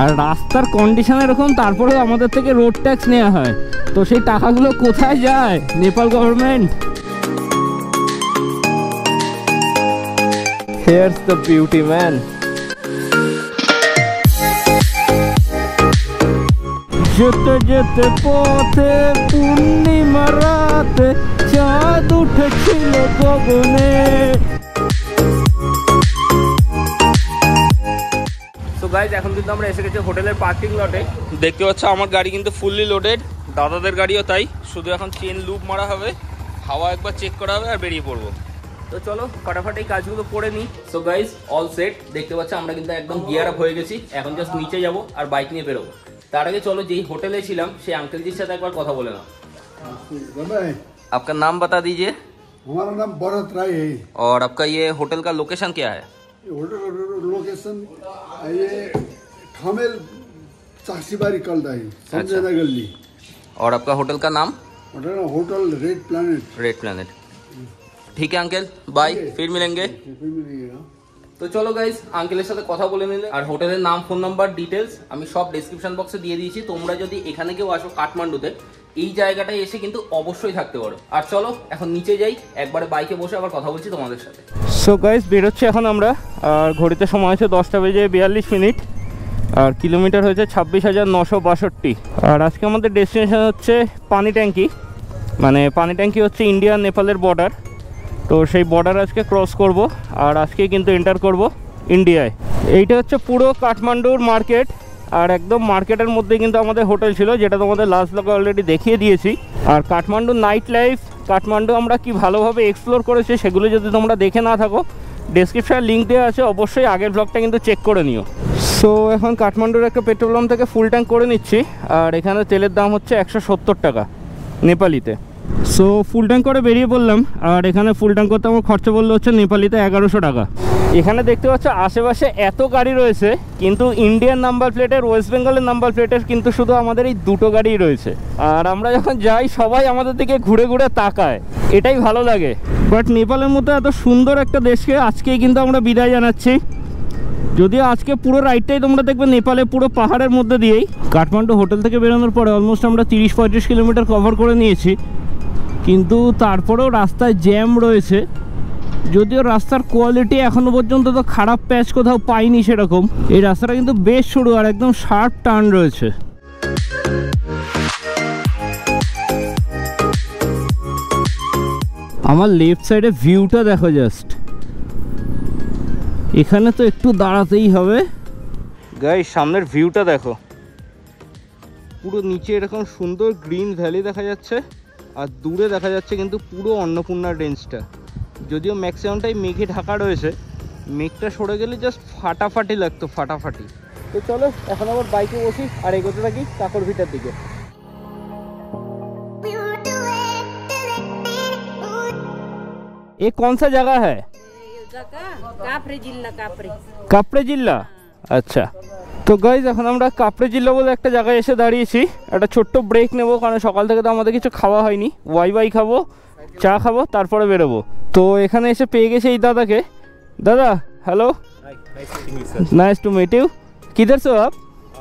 আর রাস্তার কন্ডিশন এরকম, তারপরে আমাদের থেকে রোড ট্যাক্স নেওয়া হয়। তো সেই টাকাগুলো কোথায় যায়? Nepal government. Here's the beauty, man. যেতে যেতে পথে পূর্ণিমা রাতে চাঁদ উঠেছিল গগনে। তো গাইজ এখন কিন্তু আমরা এসে গেছি হোটেলের পার্কিং লটে। দেখতে পাচ্ছ আমার গাড়ি কিন্তু ফুললি লোডেড, দাদাদের গাড়িও তাই। শুধু এখন চেন লুপ মারা হবে, হাওয়া একবার চেক করা হবে আর বেরিয়ে পড়বো। তো চলো ফটাফট এই কাজগুলো করে নিই। সো গাইজ অল সেট, দেখতে পাচ্ছ আমরা কিন্তু একদম গিয়ার আপ হয়ে গেছি। এখন জাস্ট নিচে যাবো আর বাইক নিয়ে বেরোবো। তার আগে চলো যেই হোটেলে ছিলাম সেই আঙ্কেলজির সাথে একবার কথা বলে নাও। आपका नाम बता दीजिए। हमारा नाम भरत राय है। और आपका ये होटल का लोकेशन क्या है? होटल लोकेशन ये ठमेल चासीबारी कलदा है, संजना गली। और आपका होटल का नाम? Hotel red planet. Red planet. ठीक है अंकल, बाय, फिर मिलेंगे। তো চলো গাইজ আঙ্কেলের সাথে কথা বলে নিলে। আর হোটেলের নাম, ফোন নাম্বার, ডিটেলস আমি সব ডেসক্রিপশন বক্সে দিয়ে দিয়েছি। তোমরা যদি এখানে কেউ আসো কাঠমান্ডুতে, এই জায়গাটায় এসে কিন্তু অবশ্যই থাকতে পারো। আর চলো এখন নিচে যাই, একবারে বাইকে বসে আবার কথা বলছি তোমাদের সাথে। সো গাইজ বেরোচ্ছি এখন আমরা। আর ঘড়িতে সময় হচ্ছে 10:42 আর কিলোমিটার হয়েছে 26,962। আর আজকে আমাদের ডেস্টিনেশন হচ্ছে পানি ট্যাঙ্কি। মানে পানি ট্যাঙ্কি হচ্ছে ইন্ডিয়া নেপালের বর্ডার। তো সেই বর্ডার আজকে ক্রস করব আর আজকে কিন্তু এন্টার করব ইন্ডিয়ায়। এইটা হচ্ছে পুরো কাঠমান্ডুর মার্কেট। আর একদম মার্কেটের মধ্যে কিন্তু আমাদের হোটেল ছিল, যেটা তোমাদের লাস্ট ব্লগে অলরেডি দেখিয়ে দিয়েছি। আর কাঠমান্ডুর নাইট লাইফ, কাঠমান্ডু আমরা কি ভালোভাবে এক্সপ্লোর করেছি সেগুলো যদি তোমরা দেখে না থাকো, ডেসক্রিপশনে লিঙ্ক দেওয়া আছে, অবশ্যই আগের ব্লগটা কিন্তু চেক করে নিও। সো এখন কাঠমান্ডুর একটা পেট্রোল পাম্প থেকে ফুল ট্যাঙ্ক করে নিচ্ছি। আর এখানে তেলের দাম হচ্ছে 170 টাকা নেপালিতে। সো ফুল ট্যাঙ্ক করে বেরিয়ে পড়লাম। আর এখানে ফুল ট্যাঙ্ক করতে আমার খরচা পড়লো হচ্ছে নেপালিতে 1100 টাকা। এখানে দেখতে পাচ্ছ আশেপাশে এত গাড়ি রয়েছে, কিন্তু ইন্ডিয়ান নাম্বার প্লেটের, ওয়েস্ট বেঙ্গলের নাম্বার প্লেটের কিন্তু শুধু আমাদের এই দুটো গাড়িই রয়েছে। আর আমরা যখন যাই সবাই আমাদের দিকে ঘুরে ঘুরে তাকায়, এটাই ভালো লাগে। বাট নেপালের মতো এত সুন্দর একটা দেশকে আজকেই কিন্তু আমরা বিদায় জানাচ্ছি। যদিও আজকে পুরো রাইডটাই তোমরা দেখবে নেপালে পুরো পাহাড়ের মধ্যে দিয়েই। কাঠমান্ডু হোটেল থেকে বেরোনোর পরে অলমোস্ট আমরা 30-35 কিলোমিটার কভার করে নিয়েছি, কিন্তু তারপরেও রাস্তায় জ্যাম রয়েছে। যদিও রাস্তার কোয়ালিটি এখনো পর্যন্ত তো খারাপ প্যাচ কোথাও পাইনি সেরকম। এই রাস্তাটা কিন্তু বেশ সরু আর একদম শার্প টার্ন রয়েছে। আমার লেফট সাইডে ভিউটা দেখো জাস্ট, এখানে তো একটু দাঁড়াতেই হবে। গাইস সামনের ভিউটা দেখো, পুরো নিচে এরকম সুন্দর গ্রিন ভ্যালি দেখা যাচ্ছে আর দূরে দেখা যাচ্ছে কিন্তু পুরো অন্নপূর্ণা রেঞ্জটা। যদিও ম্যাক্সিমামটাই মেঘে ঢাকা রয়েছে, মেঘটা সরে গেলে জাস্ট ফাটাফাটি লাগতো, ফাটাফাটি। তো চলো এখন আবার বাইকে বসি আর এগোতে থাকি কাকর ভিটার দিকে। ये कौन सा जगह है? কাপড়ে জিল্লা। আচ্ছা, তো গাইজ এখন আমরা কাপড়ে জিল্লা বলে একটা জায়গায় এসে দাঁড়িয়েছি। একটা ছোট্ট ব্রেক নেবো, কারণ সকাল থেকে তো আমাদের কিছু খাওয়া হয়নি। ওয়াই খাবো, চা খাবো, তারপরে বেরোবো। তো এখানে এসে পেয়ে গেছে এই দাদাকে। দাদা hello, nice to meet you. किधर से हो आप?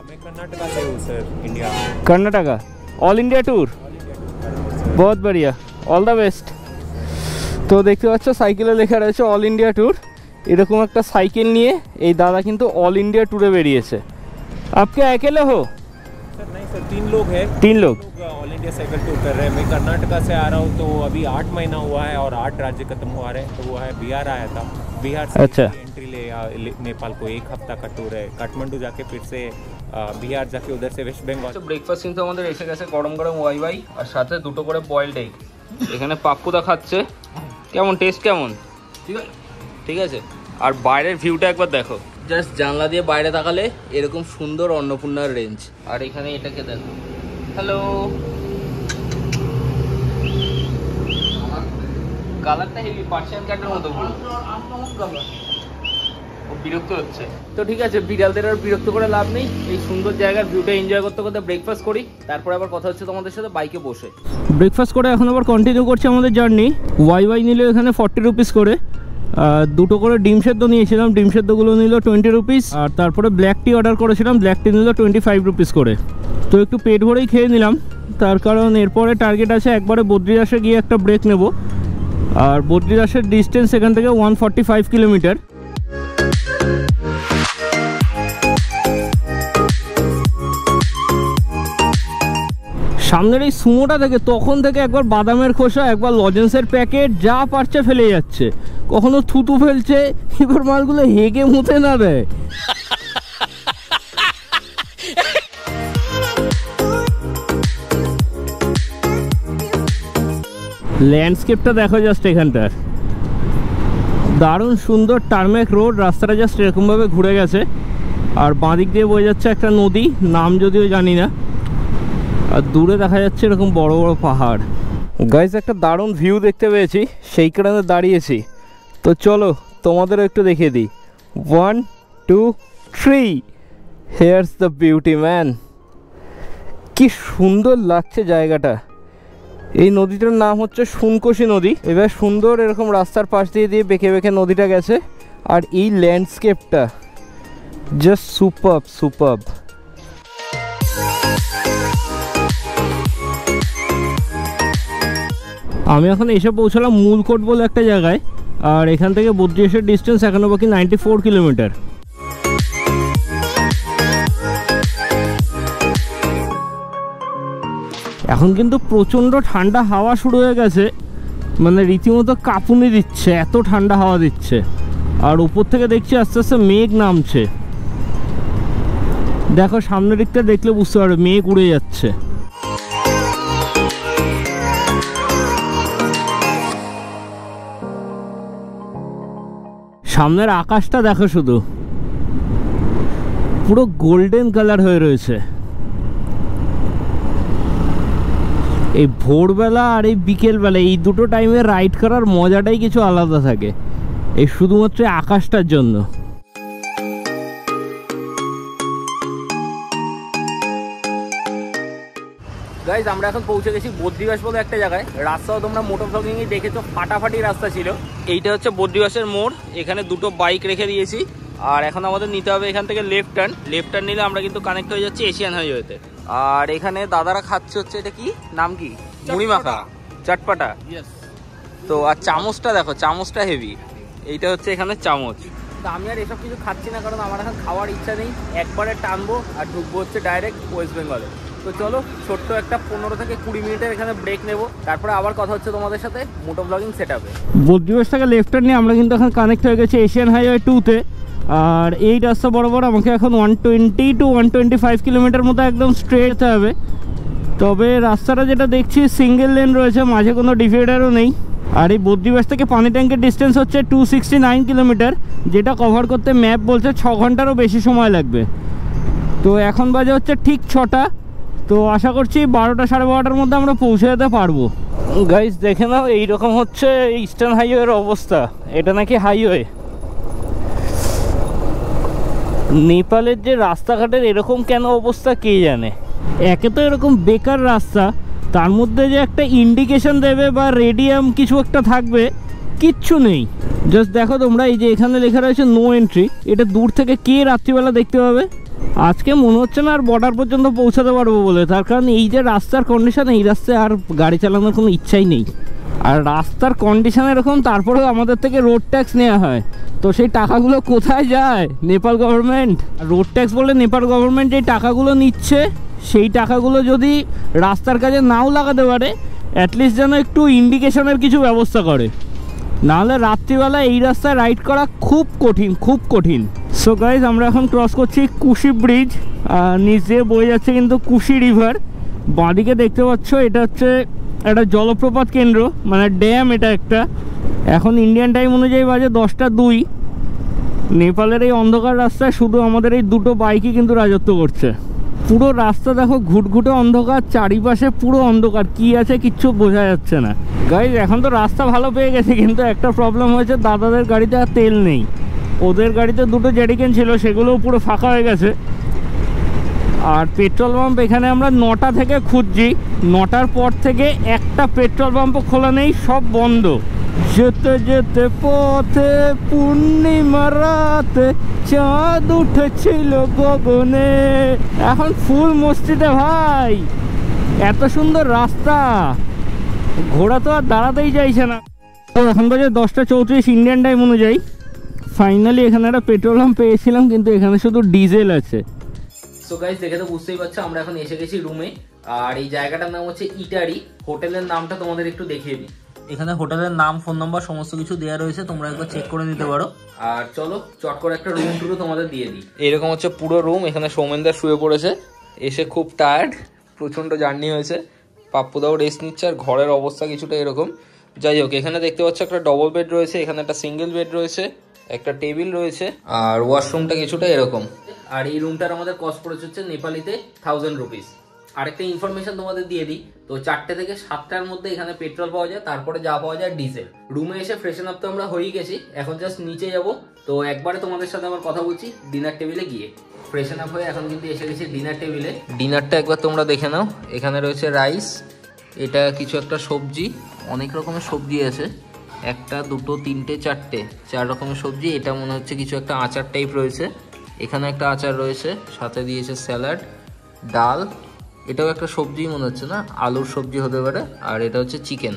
मैं कर्नाटका से हूँ sir, India. Karnataka, all India tour, बहुत बढ़िया, ऑल द बेस्ट। তো দেখতে পাচ্ছ সাইকেলে লেখা রয়েছে অল ইন্ডিয়া ট্যুর। এরকম একটা সাইকেল নিয়ে এই দাদা কিন্তু অল ইন্ডিয়া ট্যুরে বেরিয়েছে। আপকে अकेले हो? सर नहीं सर, 3 लोग हैं। 3 लोग ऑल इंडिया साइकिल टूर कर रहे हैं। मैं कर्नाटका से आ रहा हूँ, तो अभी 8 महीना हुआ है और 8 राज्य खत्म हुआ है। तो वो है बिहार आया था, बिहार से अच्छा एंट्री ले नेपाल को 1 हफ्ता का टूर है। काठमांडू जाके फिर से बिहार जाके उधर से वेस्ट बंगाल। তো ব্রেকফাস্ট কিন্তু আমাদের এসে গেছে, গরম গরম ওয়াই আর সাথে 2টো করে বয়েলড এগ। এখানে পাপ্পুদা খাচ্ছে। কেমন টেস্ট, কেমন? ঠিক আছে। আর বাইরের ভিউটা একবার দেখো, জাস্ট জানলা দিয়ে বাইরে তাকালে এরকম সুন্দর অন্নপূর্ণার রেঞ্জ। আর এখানে এটাকে দেখো, হ্যালো, কালারটা হেভি, পার্সিয়ান ক্যাটের মতো। ও বিরক্ত হচ্ছে। তো ঠিক আছে, বিড়ালদের আর বিরক্ত করে লাভ নেই। এই সুন্দর জায়গার ভিউটা এনজয় করতে করতে ব্রেকফাস্ট করি, তারপরে আবার কথা হচ্ছে তোমাদের সাথে বাইকে বসে। ব্রেকফাস্ট করে এখন আবার কন্টিনিউ করছি আমাদের জার্নি। ওয়াই নিলে এখানে 40 রুপিস করে। দুটো করে ডিম সেদ্ধ নিয়েছিলাম, ডিম সেদ্ধগুলো নিল 20 রুপিস। আর তারপরে ব্ল্যাক টি অর্ডার করেছিলাম, ব্ল্যাক টি নিল 25 রুপিস করে। তো একটু পেট ভরেই খেয়ে নিলাম, তার কারণ এরপরে টার্গেট আছে একবারে বদ্রিদাসে গিয়ে একটা ব্রেক নেব। আর বদ্রিদাসের ডিস্টেন্স এখান থেকে 145 কিলোমিটার। সামনের এই সুমোটা থেকে তখন থেকে একবার বাদামের খোসা, একবার লজেন্সের প্যাকেট, যা পারছে ফেলে যাচ্ছে, কখনো থুতু ফেলছে, এবার মালগুলো হেগে মুতে না দেয়। ল্যান্ডস্কেপটা দেখো জাস্ট, এখানটার দারুণ সুন্দর টার্মেক রোড, রাস্তাটা জাস্ট এরকমভাবে ঘুরে গেছে। আর বাঁদিক দিয়ে বয়ে যাচ্ছে একটা নদী, নাম যদিও জানি না। আর দূরে দেখা যাচ্ছে এরকম বড় বড় পাহাড়। গাইস একটা দারুণ ভিউ দেখতে পেয়েছি, সেই কারণে দাঁড়িয়েছি। তো চলো তোমাদেরও একটু দেখিয়ে দিই। 1 2 3, হেয়ার্স দ্য বিউটি ম্যান। কি সুন্দর লাগছে জায়গাটা। এই নদীটার নাম হচ্ছে সুনকোশি নদী। এবার সুন্দর এরকম রাস্তার পাশ দিয়ে দিয়ে বেঁকে বেঁকে নদীটা গেছে। আর এই ল্যান্ডস্কেপটা জাস্ট সুপারব সুপারব। আমি এখন এসে পৌঁছলাম মূলকোট বলে একটা জায়গায়। আর এখান থেকে বদ্রিদাসের ডিস্টেন্স এখনো বাকি 94 কিলোমিটার। এখন কিন্তু প্রচণ্ড ঠান্ডা হাওয়া শুরু হয়ে গেছে, মানে রীতিমতো কাঁপুনি দিচ্ছে, এত ঠান্ডা হাওয়া দিচ্ছে। আর উপর থেকে দেখছি আস্তে আস্তে মেঘ নামছে। দেখো সামনের দিকটা দেখলে বুঝতে পারবে মেঘ উড়ে যাচ্ছে। সামনের আকাশটা দেখো শুধু, পুরো গোল্ডেন কালার হয়ে রয়েছে। এই ভোরবেলা আর এই বিকেলবেলা এই দুটো টাইমে রাইড করার মজাটাই কিছু আলাদা থাকে, এই শুধুমাত্র আকাশটার জন্য। গাইজ আমরা এখন পৌঁছে গেছি বদ্রিবাস বলে একটা জায়গায়। রাস্তাও তোমরা মোটর ব্লগিংয়ে দেখেছো, ফাটাফাটি রাস্তা ছিল। এইটা হচ্ছে বদ্রিবাসের মোড়, এখানে দুটো বাইক রেখে দিয়েছি। আর এখন আমাদের নিতে হবে এখান থেকে লেফট টার্ন। লেফট টার্ন নিলে আমরা কিন্তু কানেক্ট হয়ে যাচ্ছি এশিয়ান হাইওয়েতে। আর এখানে দাদারা খাচ্ছে হচ্ছে, এটা কি নাম, কি মুড়ি মাখা, চটপাটা। তো আর চামচটা দেখো, চামচটা হেভি। এইটা হচ্ছে এখানে চামচ। তো আমি আর এসব কিছু খাচ্ছি না, কারণ আমার এখন খাওয়ার ইচ্ছা নেই। একবারে টানবো আর ঢুকবো হচ্ছে ডাইরেক্ট ওয়েস্ট বেঙ্গলে। তো চলো ছোট্ট একটা 15 থেকে 20 মিনিটের এখানে ব্রেক নেব, তারপরে আবার কথা হচ্ছে তোমাদের সাথে মোটো ব্লগিং সেট আপে। বদ্রিবাস থেকে লেফট টার্ন নিয়ে আমরা কিন্তু এখন কানেক্ট হয়ে গেছি এশিয়ান হাইওয়ে 2-তে। আর এই রাস্তা বরাবর আমাকে এখন 120 to 125 কিলোমিটার মতো একদম স্ট্রেট যেতে হবে। তবে রাস্তাটা যেটা দেখছি সিঙ্গেল লেন রয়েছে, মাঝে কোনো ডিভাইডারও নেই। আর এই বদ্রিবাস থেকে পানি ট্যাঙ্কের ডিস্টেন্স হচ্ছে 269 কিলোমিটার, যেটা কভার করতে ম্যাপ বলছে 6 ঘন্টারও বেশি সময় লাগবে। তো এখন বাজে হচ্ছে ঠিক 6টা। তো আশা করছি 12টা সাড়ে 12টার মধ্যে আমরা পৌঁছে যেতে পারবো। গাইস দেখে নাও, এইরকম হচ্ছে ইস্টার্ন হাইওয়ের অবস্থা। এটা নাকি হাইওয়ে। নেপালের যে রাস্তাঘাটের এরকম কেন অবস্থা কে জানে। একে তো এরকম বেকার রাস্তা, তার মধ্যে যে একটা ইন্ডিকেশন দেবে বা রেডিয়াম কিছু একটা থাকবে, কিচ্ছু নেই। জাস্ট দেখো তোমরা, এই যে এখানে লেখা রয়েছে নো এন্ট্রি, এটা দূর থেকে কে রাত্রিবেলা দেখতে পাবে। আজকে মনে হচ্ছে না আর বর্ডার পর্যন্ত পৌঁছাতে পারবো বলে, তার কারণ এই যে রাস্তার কন্ডিশন, এই রাস্তায় আর গাড়ি চালানোর কোনো ইচ্ছাই নেই। আর রাস্তার কন্ডিশন এরকম, তারপরেও আমাদের থেকে রোড ট্যাক্স নেওয়া হয়। তো সেই টাকাগুলো কোথায় যায়? নেপাল গভর্নমেন্ট। রোড ট্যাক্স বলে নেপাল গভর্নমেন্ট যে টাকাগুলো নিচ্ছে, সেই টাকাগুলো যদি রাস্তার কাজে নাও লাগাতে পারে, অ্যাটলিস্ট যেন একটু ইন্ডিকেশনের কিছু ব্যবস্থা করে। নাহলে রাত্রিবেলা এই রাস্তায় রাইড করা খুব কঠিন, খুব কঠিন। সো গাইজ আমরা এখন ক্রস করছি কুশি ব্রিজ, নিচ দিয়ে বয়ে যাচ্ছে কিন্তু কুশি রিভার। বাঁদিকে দেখতে পাচ্ছ এটা হচ্ছে একটা জলপ্রপাত কেন্দ্র, মানে ড্যাম এটা একটা। এখন ইন্ডিয়ান টাইম অনুযায়ী বাজে 10টা 2। নেপালের এই অন্ধকার রাস্তায় শুধু আমাদের এই দুটো বাইকই কিন্তু রাজত্ব করছে। পুরো রাস্তা দেখো ঘুটঘুটে অন্ধকার, চারিপাশে পুরো অন্ধকার, কি আছে কিচ্ছু বোঝা যাচ্ছে না। গাইজ এখন তো রাস্তা ভালো পেয়ে গেছে, কিন্তু একটা প্রবলেম হয়েছে, দাদাদের গাড়িতে আর তেল নেই। ওদের গাড়িতে দুটো জেরিকেন ছিল, সেগুলোও পুরো ফাঁকা হয়ে গেছে। আর পেট্রোল পাম্প এখানে আমরা 9টা থেকে খুঁজছি, 9টার পর থেকে একটা পেট্রোল পাম্পও খোলা নেই, সব বন্ধ। যেতে যেতে পথে পূর্ণিমা রাতে চাঁদ উঠেছিল গগনে। এখন ফুল মসজিদে ভাই, এত সুন্দর রাস্তা, ঘোড়া তো আর দাঁড়াতেই চাইছে না। তো এখন বাজে 10:34 ইন্ডিয়ান টাইম অনুযায়ী। ফাইনালি এখানে একটা পেট্রোল পাম্প পেয়েছিলাম, কিন্তু এখানে শুধু ডিজেল আছে। সো গাইস, দেখে তো বুঝতেই পারছো আমরা এখন এসে গেছি রুমে। আর এই জায়গাটার নাম হচ্ছে ইটারি। হোটেলের নামটা তোমাদের একটু দেখিয়ে দিই। এখানে হোটেলের নাম, ফোন নাম্বার সমস্ত কিছু দেওয়া রয়েছে, তোমরা একবার চেক করে নিতে পারো। আর চলো চট করে একটা রুম টুরও তোমাদের দিয়ে দিই। এরকম হচ্ছে পুরো রুম। এখানে সৌমেনদা শুয়ে পড়েছে, এসে খুব টায়ার্ড, প্রচন্ড জার্নি হয়েছে। পাপ্পুদাও রেস্ট নিচ্ছে। আর ঘরের অবস্থা কিছুটা এরকম। যাই হোক, এখানে দেখতে পাচ্ছ একটা ডবল বেড রয়েছে, এখানে একটা সিঙ্গেল বেড রয়েছে, একটা টেবিল রয়েছে, আর ওয়াশরুমটা কিছুটা এরকম। আর এই রুমটার আমাদের কস্ট পড়েছে হচ্ছে নেপালিতে 1000 রুপিস। আরেকটা ইনফরমেশন তোমাদের দিয়ে দিই, তো 4টে থেকে 7টার মধ্যে এখানে পেট্রোল পাওয়া যায়, তারপরে যা পাওয়া যায় ডিজেল। রুমে এসে ফ্রেশন আপ তো আমরা হয়েই গেছি, এখন জাস্ট নিচে যাব। তো একবারে তোমাদের সাথে আমার কথা বলছি ডিনার টেবিলে গিয়ে। ফ্রেশন আপ হয়ে এখন কিন্তু এসে গেছি ডিনার টেবিলে। ডিনারটা একবার তোমরা দেখে নাও। এখানে রয়েছে রাইস, এটা কিছু একটা সবজি, অনেক রকমের সবজি আছে, 1, 2, 3, 4টে, 4 রকমের সবজি। এটা মনে হচ্ছে কিছু একটা আচার টাইপ রয়েছে। এখানে একটা আচার রয়েছে, সাথে দিয়েছে স্যালাড, ডাল, এটাও একটা সবজি মনে হচ্ছে, না আলুর সবজি হতে পারে। আর এটা হচ্ছে চিকেন।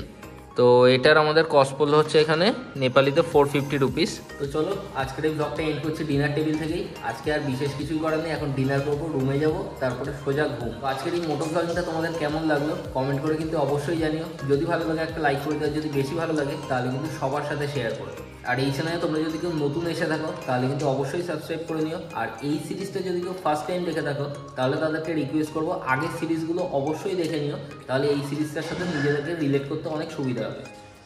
তো এটার আমাদের কস্ট পড়লো হচ্ছে এখানে নেপালিতে 450 রুপিস। তো চলো আজকের এই ব্লগটা এন্ড করছি ডিনার টেবিল থেকেই। আজকে আর বিশেষ কিছুই করার নেই, এখন ডিনার করবো, রুমে যাব, তারপরে সোজা ঘুম। তো আজকের এই মোটো ব্লগিংটা তোমাদের কেমন লাগলো কমেন্ট করে কিন্তু অবশ্যই জানিও। যদি ভালো লাগে একটা লাইক করে দাও, যদি বেশি ভালো লাগে তাহলে কিন্তু সবার সাথে শেয়ার করো। আর এই চ্যানেলে তোমরা যদি কেউ নতুন এসে থাকো তাহলে কিন্তু অবশ্যই সাবস্ক্রাইব করে নিও। আর এই সিরিজটা যদি কেউ ফার্স্ট টাইম দেখে থাকো তাহলে তাদেরকে রিকোয়েস্ট করবো আগের সিরিজগুলো অবশ্যই দেখে নিও, তাহলে এই সিরিজটার সাথে নিজেদেরকে রিলেট করতে অনেক সুবিধা হবে।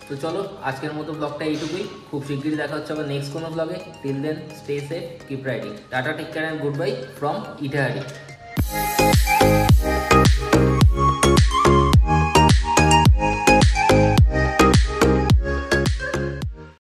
তো চলো আজকের মতো ব্লগটা এইটুকুই। খুব শীঘ্রই দেখা হচ্ছে আবার নেক্সট কোনো ব্লগে। Till then stay safe, keep riding. Tata, take care and goodbye from Itahari.